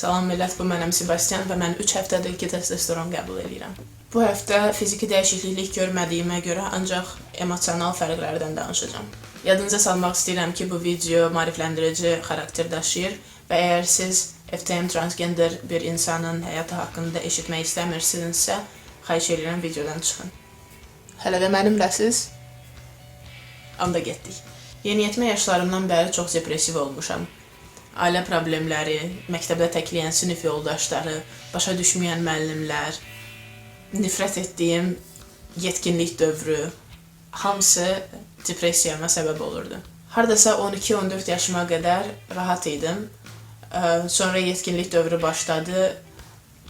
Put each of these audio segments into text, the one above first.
Salam millət, bu mənəm Sebastian və mən 3 həftədir ki, testosteron qəbul edirəm. Bu həftə fiziki dəyişiklik görmədiyimə görə ancaq emosional fərqlərdən danışacağam. Yadınıza salmaq istəyirəm ki, bu video maarifləndirici xarakter daşıyır və əgər siz FTM transgender bir insanın həyatı haqqında eşitmək istəmirsinizsə, xahiş edirəm videodan çıxın. Hələ də mənimləsiz? Anda getdik. Yeniyetmə yaşlarımdan bəri çox depressiv olmuşam. Ailə problemləri, məktəbdə təkləyən sinif yoldaşları, başa düşməyən müəllimlər, nifrət etdiyim yetkinlik dövrü, hamısı depressiyama səbəb olurdu. Hardasa 12-14 yaşıma qədər rahat idim. Sonra yetkinlik dövrü başladı,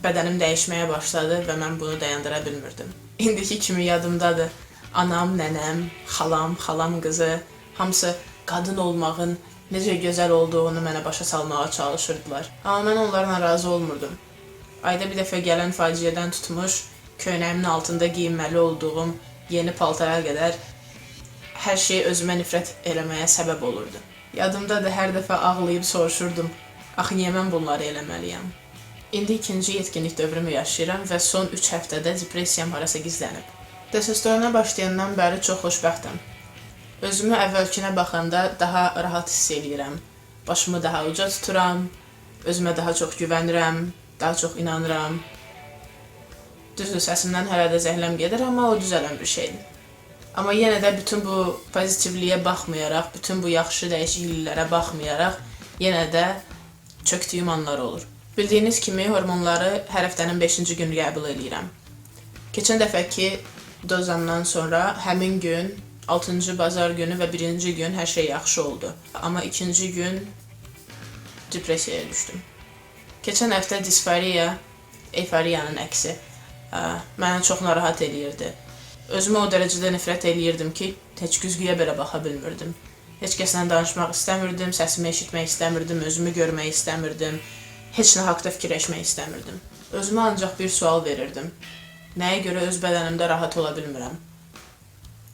bədənim dəyişməyə başladı və mən bunu dayandıra bilmirdim. İndiki kimi yadımdadır. Anam, nənəm, xalam qızı, hamısı qadın olmağın necə gözəl olduğunu mənə başa salmağa çalışırdılar. Amma mən onlarla razı olmurdum. Ayda bir dəfə gələn faciədən tutmuş, köynəyimin altında giyinməli olduğum yeni paltara qədər hər şey özümə nifrət eləməyə səbəb olurdu. Yadımdadır, hər dəfə ağlayıb soruşurdum, axı niyə mən bunları eləməliyəm? İndi ikinci yetkinlik dövrümü yaşayıram və son 3 həftədə depressiyam harasa gizlənib. Testosterona başlayandan bəri çox xoşbəxtəm. Özümü əvvəlkinə baxanda daha rahat hiss edirəm. Başımı daha uca tuturam, özümə daha çox güvənirəm, daha çox inanıram. Düzdür, səsimdən hələ də zəhləm gedir, amma o düzələn bir şeydir. Amma yenə də bütün bu pozitivliyə baxmayaraq, bütün bu yaxşı dəyişikliklərə baxmayaraq, yenə də çökdüyüm anlar olur. Bildiyiniz kimi hormonları hər həftənin 5-ci günü qəbul edirəm. Keçən dəfəki dozamdan sonra həmin gün 6-cı bazar günü və 1-ci gün hər şey yaxşı oldu. Amma 2-ci gün depressiyaya düşdüm. Keçən həftə disforiya, euforiyanın əksi mənə çox narahat edirdi. Özümə o dərəcədə nifrət edirdim ki, heç güzgüyə belə baxa bilmirdim. Heç kəslə danışmaq istəmirdim, səsimi eşitmək istəmirdim, özümü görmək istəmirdim, heç nə haqda fikirləşmək istəmirdim. Özümə ancaq bir sual verirdim. Nəyə görə öz bədənimdə rahat ola bilmirəm?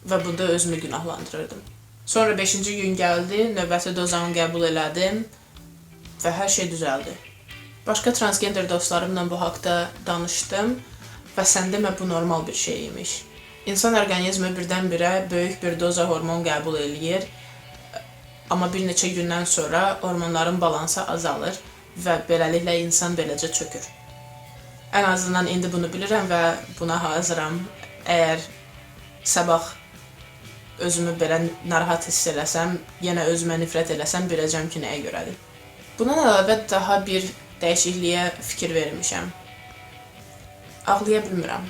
Və bunda özümü günahlandırırdım. Sonra 5-ci gün gəldi, növbəti dozamı qəbul elədim və hər şey düzəldi. Başqa transgender dostlarımla bu haqda danışdım və sən demə bu normal bir şey imiş. İnsan orqanizmi birdən-birə böyük bir doza hormon qəbul eləyir, amma bir neçə gündən sonra hormonların balansı azalır və beləliklə insan beləcə çökür. Ən azından indi bunu bilirəm və buna hazıram. Əgər sabah özümü belə narahat hiss eləsəm, yenə özümə nifrət eləsəm, biləcəm ki, nəyə görədir. Bundan əlavə daha bir dəyişikliyə fikir vermişəm. Ağlaya bilmirəm.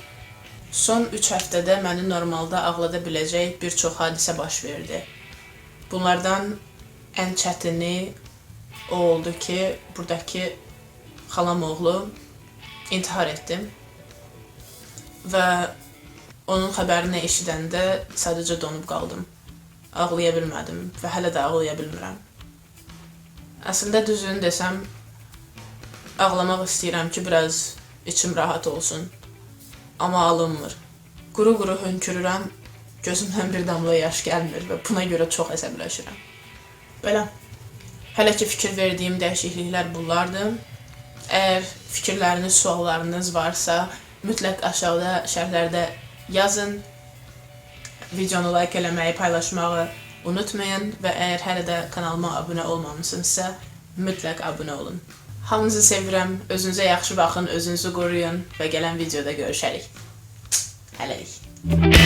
Son 3 həftədə məni normalda ağlada biləcək bir çox hadisə baş verdi. Bunlardan ən çətini o oldu ki, buradakı xalam oğlu intihar etdim və onun xəbərini eşidəndə sadəcə donub qaldım. Ağlaya bilmədim və hələ də ağlaya bilmirəm. Əslində düzünü desəm, ağlamaq istəyirəm ki, biraz içim rahat olsun. Amma alınmır. Quru-quru hönkürürəm, gözümdən bir damla yaş gəlmir və buna görə çox əsəbləşirəm. Belə, hələ ki fikir verdiyim dəyişikliklər bunlardır. Əgər fikirləriniz, suallarınız varsa, mütləq aşağıda şərhlərdə yazın. Videonu like eləməyi, paylaşmağı unutmayın və əgər hələ də kanalıma abunə olmamışsınızsa, mütləq abunə olun. Hamınızı sevirəm, özünüzə yaxşı baxın, özünüzü qoruyun və gələn videoda görüşərik. Hələlik.